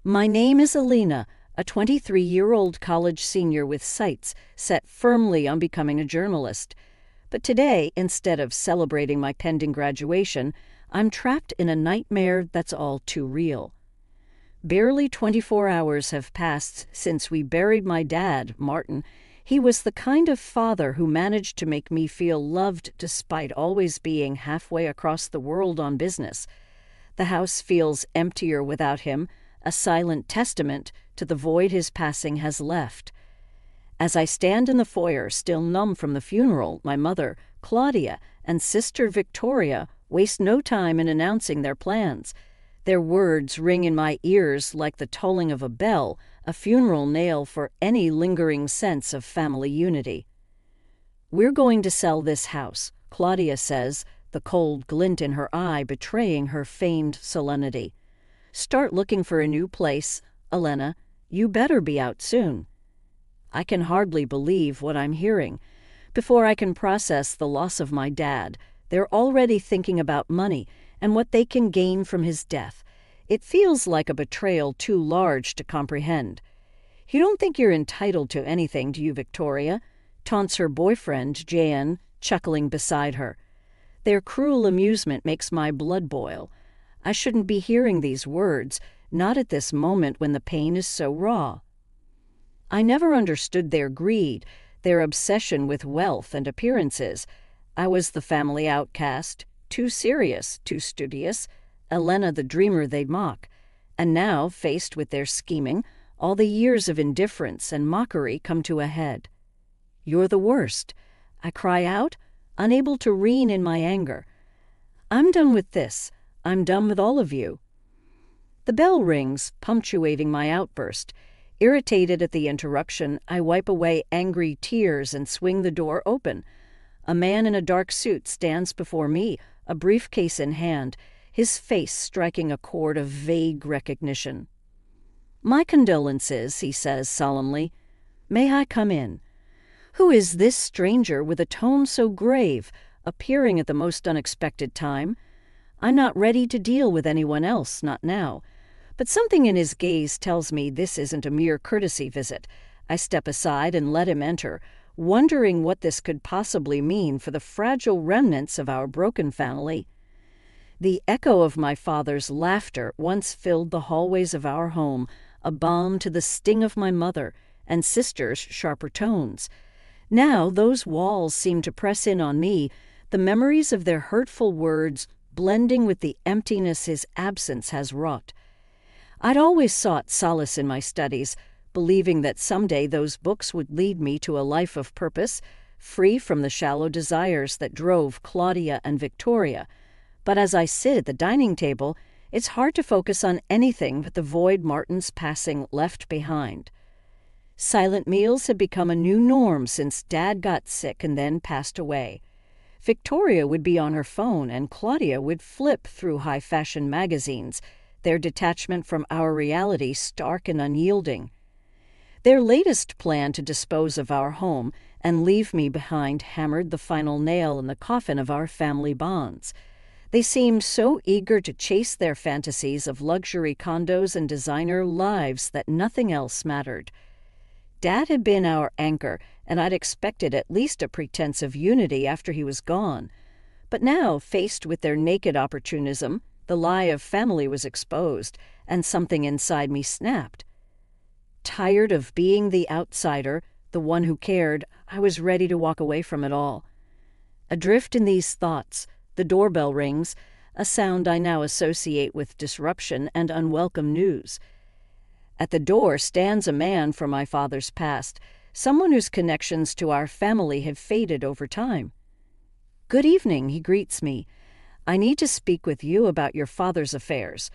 My name is Alina, a 23-year-old college senior with sights set firmly on becoming a journalist. But today, instead of celebrating my pending graduation, I'm trapped in a nightmare that's all too real. Barely 24 hours have passed since we buried my dad, Martin. He was the kind of father who managed to make me feel loved despite always being halfway across the world on business. The house feels emptier without him, a silent testament to the void his passing has left. As I stand in the foyer, still numb from the funeral, my mother, Claudia, and sister Victoria waste no time in announcing their plans. Their words ring in my ears like the tolling of a bell, a funeral knell for any lingering sense of family unity. "We're going to sell this house," Claudia says, the cold glint in her eye betraying her feigned solemnity. "Start looking for a new place, Elena. You better be out soon." I can hardly believe what I'm hearing. Before I can process the loss of my dad, they're already thinking about money and what they can gain from his death. It feels like a betrayal too large to comprehend. "You don't think you're entitled to anything, do you, Victoria?" taunts her boyfriend, Jan, chuckling beside her. Their cruel amusement makes my blood boil. I shouldn't be hearing these words, not at this moment when the pain is so raw. I never understood their greed, their obsession with wealth and appearances. I was the family outcast, too serious, too studious, Elena the dreamer they'd mock. And now, faced with their scheming, all the years of indifference and mockery come to a head. "You're the worst," I cry out, unable to rein in my anger. "I'm done with this. I'm done with all of you." The bell rings, punctuating my outburst. Irritated at the interruption, I wipe away angry tears and swing the door open. A man in a dark suit stands before me, a briefcase in hand, his face striking a chord of vague recognition. "My condolences," he says solemnly. "May I come in?" Who is this stranger with a tone so grave, appearing at the most unexpected time? I'm not ready to deal with anyone else, not now. But something in his gaze tells me this isn't a mere courtesy visit. I step aside and let him enter, wondering what this could possibly mean for the fragile remnants of our broken family. The echo of my father's laughter once filled the hallways of our home, a balm to the sting of my mother and sister's sharper tones. Now those walls seem to press in on me, the memories of their hurtful words blending with the emptiness his absence has wrought. I'd always sought solace in my studies, believing that someday those books would lead me to a life of purpose, free from the shallow desires that drove Claudia and Victoria. But as I sit at the dining table, it's hard to focus on anything but the void Martin's passing left behind. Silent meals had become a new norm since Dad got sick and then passed away. Victoria would be on her phone and Claudia would flip through high-fashion magazines, their detachment from our reality stark and unyielding. Their latest plan to dispose of our home and leave me behind hammered the final nail in the coffin of our family bonds. They seemed so eager to chase their fantasies of luxury condos and designer lives that nothing else mattered. Dad had been our anchor, and I'd expected at least a pretense of unity after he was gone. But now, faced with their naked opportunism, the lie of family was exposed, and something inside me snapped. Tired of being the outsider, the one who cared, I was ready to walk away from it all. Adrift in these thoughts, the doorbell rings, a sound I now associate with disruption and unwelcome news. At the door stands a man from my father's past, someone whose connections to our family have faded over time. "Good evening," he greets me. "I need to speak with you about your father's affairs."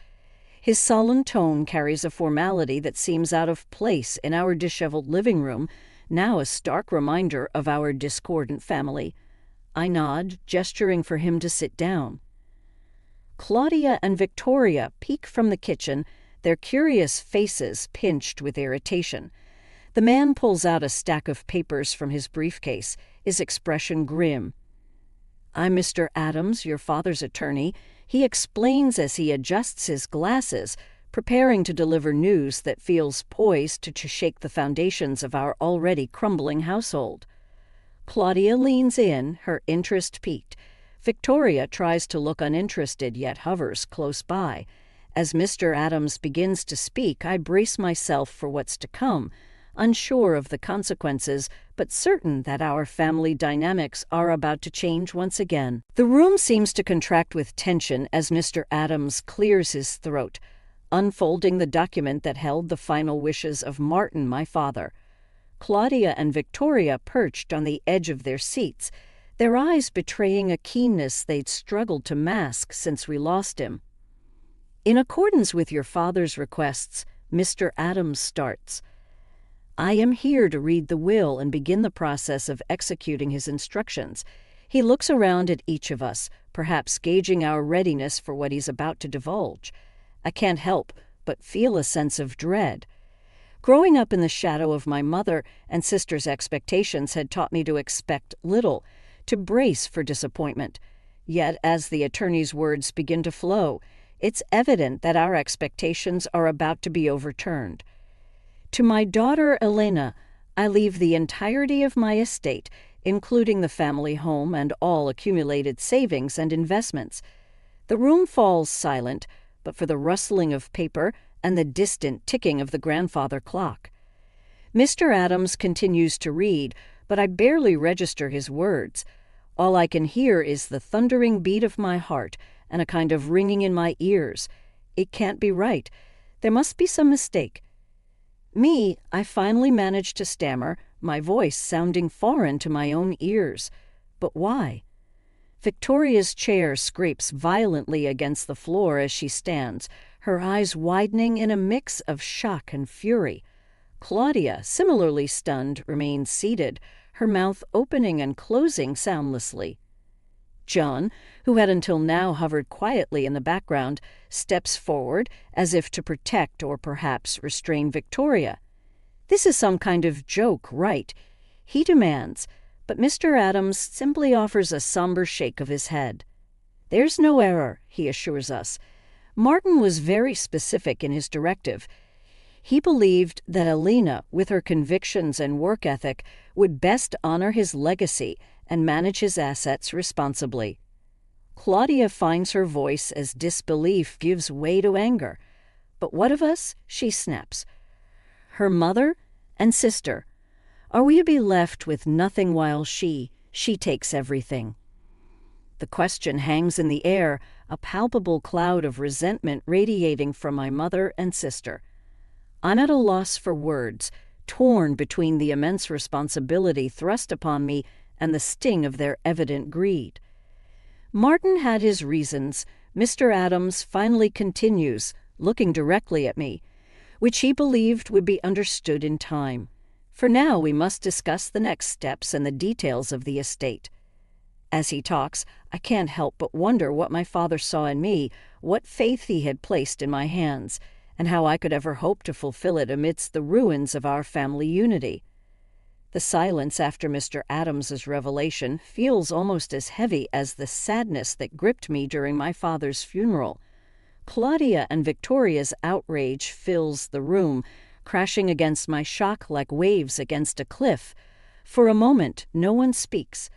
His sullen tone carries a formality that seems out of place in our disheveled living room, now a stark reminder of our discordant family. I nod, gesturing for him to sit down. Claudia and Victoria peek from the kitchen, their curious faces pinched with irritation. The man pulls out a stack of papers from his briefcase, his expression grim. "I'm Mr. Adams, your father's attorney," he explains as he adjusts his glasses, preparing to deliver news that feels poised to shake the foundations of our already crumbling household. Claudia leans in, her interest piqued. Victoria tries to look uninterested, yet hovers close by. As Mr. Adams begins to speak, I brace myself for what's to come, unsure of the consequences, but certain that our family dynamics are about to change once again. The room seems to contract with tension as Mr. Adams clears his throat, unfolding the document that held the final wishes of Martin, my father. Claudia and Victoria perched on the edge of their seats, their eyes betraying a keenness they'd struggled to mask since we lost him. In accordance with your father's requests, Mr. Adams starts. I am here to read the will and begin the process of executing his instructions. He looks around at each of us, perhaps gauging our readiness for what he's about to divulge. I can't help but feel a sense of dread. Growing up in the shadow of my mother and sister's expectations had taught me to expect little, to brace for disappointment. Yet, as the attorney's words begin to flow, it's evident that our expectations are about to be overturned. To my daughter Elena, I leave the entirety of my estate, including the family home and all accumulated savings and investments. The room falls silent, but for the rustling of paper and the distant ticking of the grandfather clock. Mr. Adams continues to read, but I barely register his words. All I can hear is the thundering beat of my heart and a kind of ringing in my ears. It can't be right. There must be some mistake. I finally managed to stammer, my voice sounding foreign to my own ears. But why? Victoria's chair scrapes violently against the floor as she stands, her eyes widening in a mix of shock and fury. Claudia, similarly stunned, remains seated, her mouth opening and closing soundlessly. John, who had until now hovered quietly in the background, steps forward as if to protect or perhaps restrain Victoria. This is some kind of joke, right? He demands, but Mr. Adams simply offers a somber shake of his head. There's no error, he assures us. Martin was very specific in his directive. He believed that Elena, with her convictions and work ethic, would best honor his legacy and manage his assets responsibly. Claudia finds her voice as disbelief gives way to anger. But what of us? She snaps. Her mother and sister. Are we to be left with nothing while she takes everything? The question hangs in the air, a palpable cloud of resentment radiating from my mother and sister. I'm at a loss for words, torn between the immense responsibility thrust upon me and the sting of their evident greed. Martin had his reasons. Mr. Adams finally continues, looking directly at me, which he believed would be understood in time. For now, we must discuss the next steps and the details of the estate. As he talks, I can't help but wonder what my father saw in me, what faith he had placed in my hands, and how I could ever hope to fulfill it amidst the ruins of our family unity. The silence after Mr. Adams's revelation feels almost as heavy as the sadness that gripped me during my father's funeral. Claudia and Victoria's outrage fills the room, crashing against my shock like waves against a cliff. For a moment, no one speaks.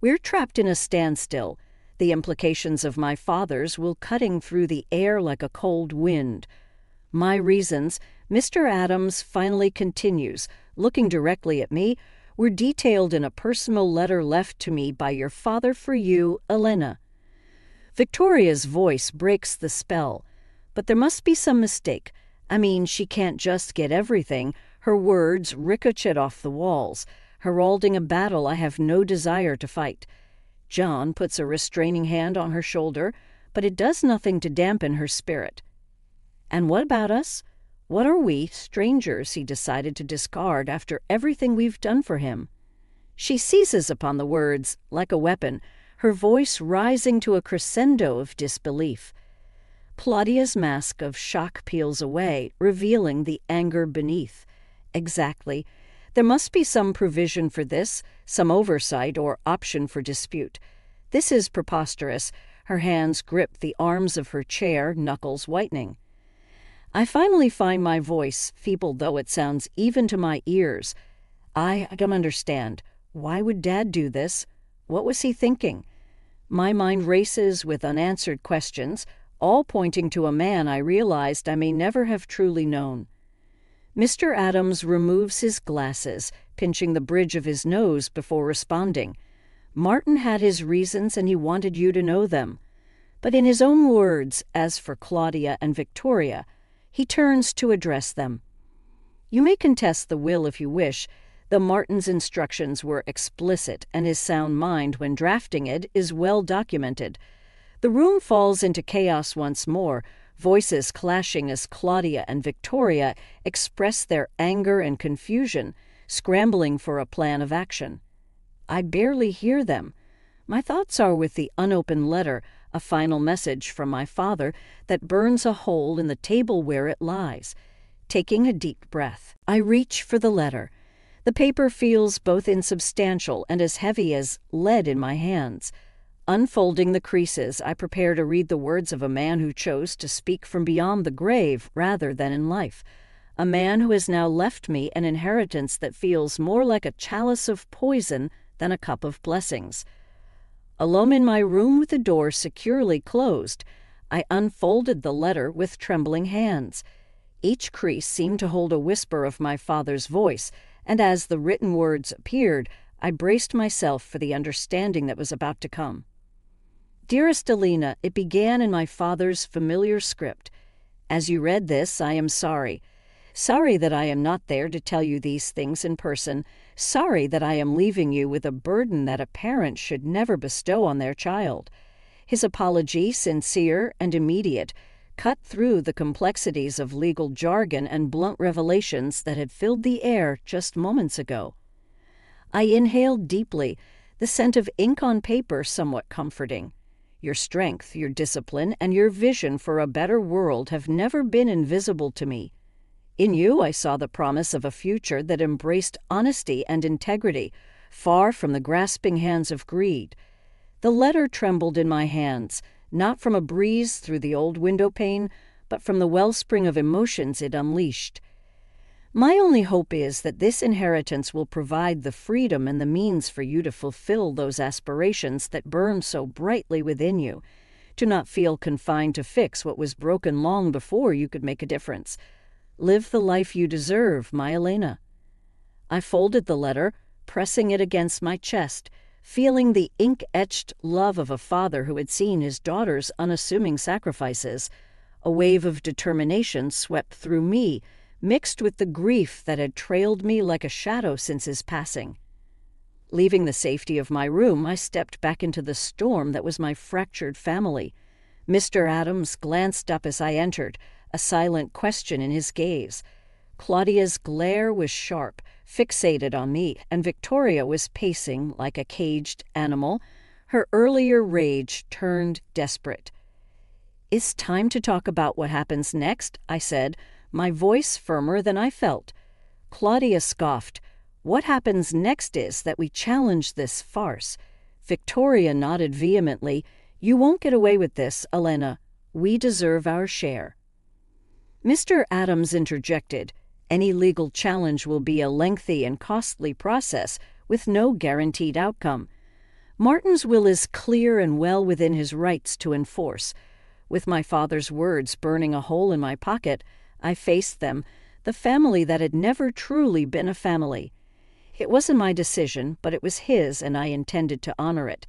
We're trapped in a standstill, the implications of my father's will cutting through the air like a cold wind. My reasons, Mr. Adams finally continues, looking directly at me, were detailed in a personal letter left to me by your father for you, Elena. Victoria's voice breaks the spell. But there must be some mistake. She can't just get everything. Her words ricochet off the walls, heralding a battle I have no desire to fight. John puts a restraining hand on her shoulder, but it does nothing to dampen her spirit. And what about us? What are we, strangers, he decided to discard after everything we've done for him? She seizes upon the words like a weapon, her voice rising to a crescendo of disbelief. Claudia's mask of shock peels away, revealing the anger beneath. Exactly. There must be some provision for this, some oversight or option for dispute. This is preposterous. Her hands grip the arms of her chair, knuckles whitening. I finally find my voice, feeble though it sounds even to my ears. I don't understand. Why would Dad do this? What was he thinking? My mind races with unanswered questions, all pointing to a man I realized I may never have truly known. Mr. Adams removes his glasses, pinching the bridge of his nose before responding. Martin had his reasons and he wanted you to know them. But in his own words, as for Claudia and Victoria, he turns to address them. You may contest the will if you wish, though Martin's instructions were explicit and his sound mind when drafting it is well documented. The room falls into chaos once more, voices clashing as Claudia and Victoria express their anger and confusion, scrambling for a plan of action. I barely hear them. My thoughts are with the unopened letter, a final message from my father that burns a hole in the table where it lies. Taking a deep breath, I reach for the letter. The paper feels both insubstantial and as heavy as lead in my hands. Unfolding the creases, I prepare to read the words of a man who chose to speak from beyond the grave rather than in life. A man who has now left me an inheritance that feels more like a chalice of poison than a cup of blessings. Alone in my room with the door securely closed, I unfolded the letter with trembling hands. Each crease seemed to hold a whisper of my father's voice, and as the written words appeared, I braced myself for the understanding that was about to come. Dearest Alina, it began in my father's familiar script. As you read this, I am sorry. Sorry that I am not there to tell you these things in person. Sorry that I am leaving you with a burden that a parent should never bestow on their child. His apology, sincere and immediate, cut through the complexities of legal jargon and blunt revelations that had filled the air just moments ago. I inhaled deeply, the scent of ink on paper somewhat comforting. Your strength, your discipline, and your vision for a better world have never been invisible to me. In you I saw the promise of a future that embraced honesty and integrity, far from the grasping hands of greed. The letter trembled in my hands, not from a breeze through the old window pane, but from the wellspring of emotions it unleashed. My only hope is that this inheritance will provide the freedom and the means for you to fulfill those aspirations that burn so brightly within you, to not feel confined to fix what was broken long before you could make a difference. Live the life you deserve, my Elena. I folded the letter, pressing it against my chest, feeling the ink-etched love of a father who had seen his daughter's unassuming sacrifices. A wave of determination swept through me, mixed with the grief that had trailed me like a shadow since his passing. Leaving the safety of my room, I stepped back into the storm that was my fractured family. Mr. Adams glanced up as I entered, a silent question in his gaze. Claudia's glare was sharp, fixated on me, and Victoria was pacing like a caged animal, her earlier rage turned desperate. It's time to talk about what happens next, I said, my voice firmer than I felt. Claudia scoffed. What happens next is that we challenge this farce. Victoria nodded vehemently. You won't get away with this, Elena. We deserve our share. Mr. Adams interjected. Any legal challenge will be a lengthy and costly process with no guaranteed outcome. Martin's will is clear and well within his rights to enforce. With my father's words burning a hole in my pocket, I faced them, the family that had never truly been a family. It wasn't my decision, but it was his, and I intended to honor it.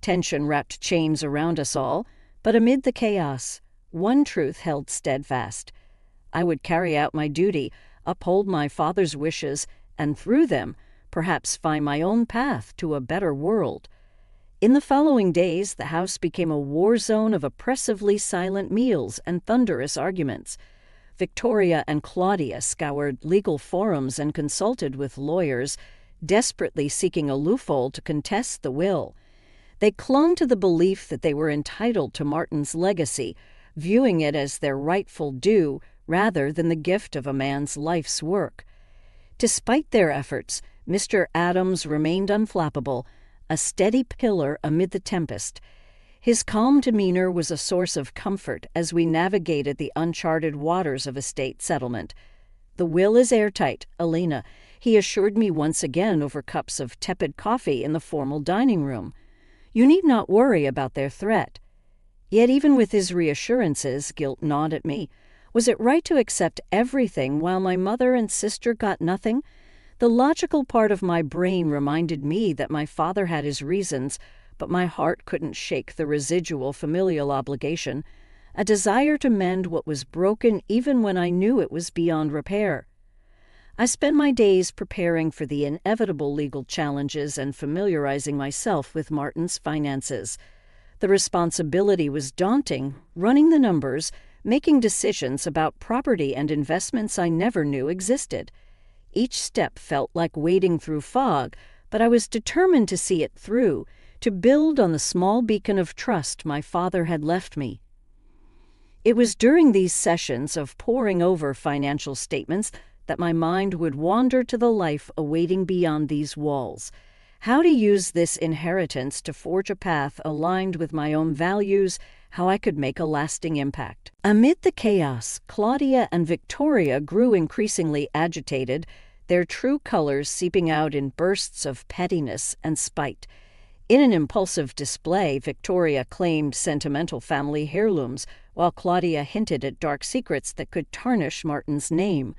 Tension wrapped chains around us all, but amid the chaos, one truth held steadfast. I would carry out my duty, uphold my father's wishes, and through them, perhaps find my own path to a better world. In the following days, the house became a war zone of oppressively silent meals and thunderous arguments. Victoria and Claudia scoured legal forums and consulted with lawyers, desperately seeking a loophole to contest the will. They clung to the belief that they were entitled to Martin's legacy, viewing it as their rightful due rather than the gift of a man's life's work. Despite their efforts, Mr. Adams remained unflappable, a steady pillar amid the tempest. His calm demeanor was a source of comfort as we navigated the uncharted waters of estate settlement. "The will is airtight, Alina," he assured me once again over cups of tepid coffee in the formal dining room. "You need not worry about their threat." Yet even with his reassurances, guilt gnawed at me. Was it right to accept everything while my mother and sister got nothing? The logical part of my brain reminded me that my father had his reasons, but my heart couldn't shake the residual familial obligation, a desire to mend what was broken even when I knew it was beyond repair. I spent my days preparing for the inevitable legal challenges and familiarizing myself with Martin's finances. The responsibility was daunting, running the numbers, making decisions about property and investments I never knew existed. Each step felt like wading through fog, but I was determined to see it through, to build on the small beacon of trust my father had left me. It was during these sessions of poring over financial statements that my mind would wander to the life awaiting beyond these walls. How to use this inheritance to forge a path aligned with my own values, how I could make a lasting impact. Amid the chaos, Claudia and Victoria grew increasingly agitated, their true colors seeping out in bursts of pettiness and spite. In an impulsive display, Victoria claimed sentimental family heirlooms, while Claudia hinted at dark secrets that could tarnish Martin's name.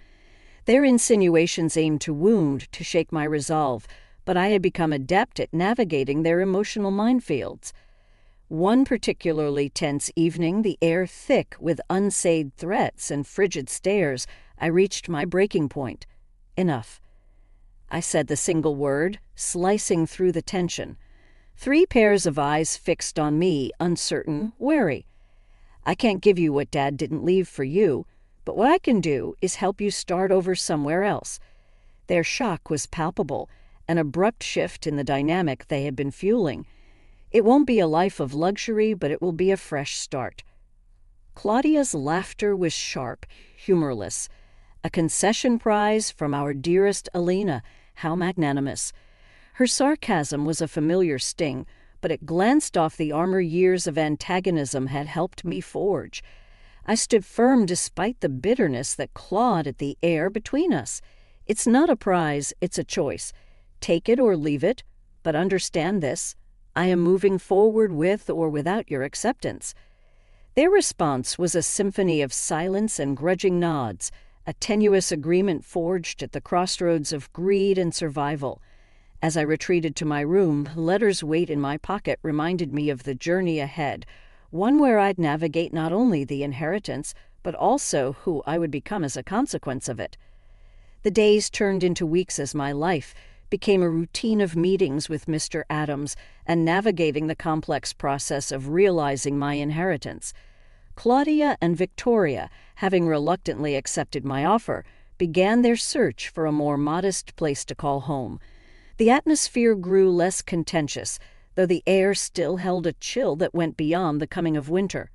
Their insinuations aimed to wound, to shake my resolve, but I had become adept at navigating their emotional minefields. One particularly tense evening, the air thick with unsayed threats and frigid stares, I reached my breaking point. Enough. I said the single word, slicing through the tension. 3 pairs of eyes fixed on me, uncertain, wary. "I can't give you what Dad didn't leave for you, but what I can do is help you start over somewhere else." Their shock was palpable, an abrupt shift in the dynamic they had been fueling. "It won't be a life of luxury, but it will be a fresh start." Claudia's laughter was sharp, humorless. A concession prize from our dearest Alina, how magnanimous. Her sarcasm was a familiar sting, but it glanced off the armor years of antagonism had helped me forge. I stood firm despite the bitterness that clawed at the air between us. It's not a prize, it's a choice. Take it or leave it, but understand this: I am moving forward with or without your acceptance. Their response was a symphony of silence and grudging nods, a tenuous agreement forged at the crossroads of greed and survival. As I retreated to my room, letters' weight in my pocket reminded me of the journey ahead, one where I'd navigate not only the inheritance, but also who I would become as a consequence of it. The days turned into weeks as my life became a routine of meetings with Mr. Adams and navigating the complex process of realizing my inheritance. Claudia and Victoria, having reluctantly accepted my offer, began their search for a more modest place to call home. The atmosphere grew less contentious, though the air still held a chill that went beyond the coming of winter.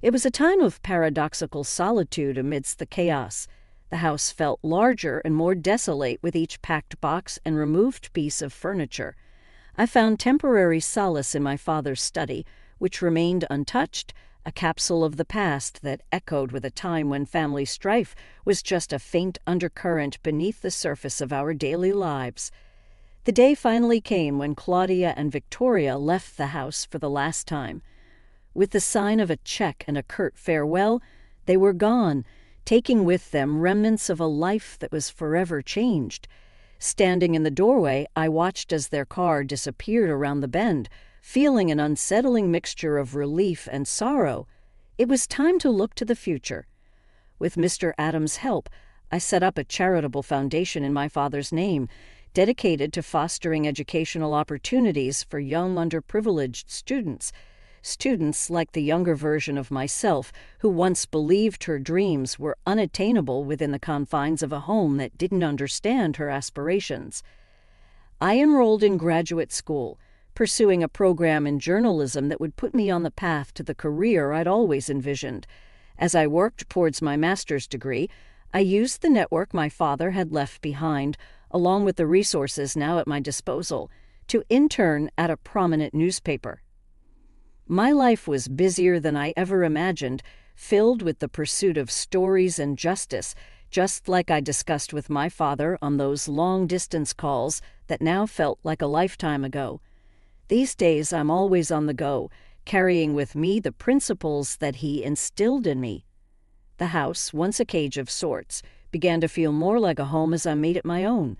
It was a time of paradoxical solitude amidst the chaos. The house felt larger and more desolate with each packed box and removed piece of furniture. I found temporary solace in my father's study, which remained untouched, a capsule of the past that echoed with a time when family strife was just a faint undercurrent beneath the surface of our daily lives. The day finally came when Claudia and Victoria left the house for the last time. With the sign of a check and a curt farewell, they were gone, taking with them remnants of a life that was forever changed. Standing in the doorway, I watched as their car disappeared around the bend, feeling an unsettling mixture of relief and sorrow. It was time to look to the future. With Mr. Adams' help, I set up a charitable foundation in my father's name, dedicated to fostering educational opportunities for young underprivileged students like the younger version of myself who once believed her dreams were unattainable within the confines of a home that didn't understand her aspirations. I enrolled in graduate school, pursuing a program in journalism that would put me on the path to the career I'd always envisioned. As I worked towards my master's degree, I used the network my father had left behind, along with the resources now at my disposal, to intern at a prominent newspaper. My life was busier than I ever imagined, filled with the pursuit of stories and justice, just like I discussed with my father on those long-distance calls that now felt like a lifetime ago. These days I'm always on the go, carrying with me the principles that he instilled in me. The house, once a cage of sorts, began to feel more like a home as I made it my own.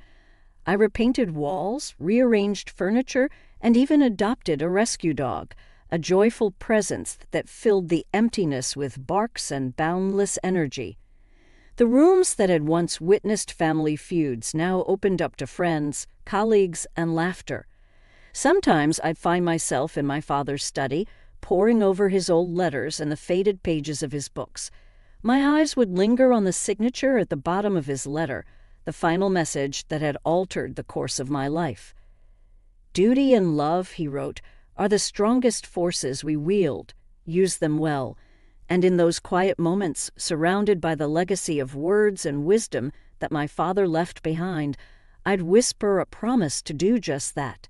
I repainted walls, rearranged furniture, and even adopted a rescue dog, a joyful presence that filled the emptiness with barks and boundless energy. The rooms that had once witnessed family feuds now opened up to friends, colleagues, and laughter. Sometimes I'd find myself in my father's study, poring over his old letters and the faded pages of his books. My eyes would linger on the signature at the bottom of his letter, the final message that had altered the course of my life. "Duty and love," he wrote, "are the strongest forces we wield. Use them well." And in those quiet moments, surrounded by the legacy of words and wisdom that my father left behind, I'd whisper a promise to do just that.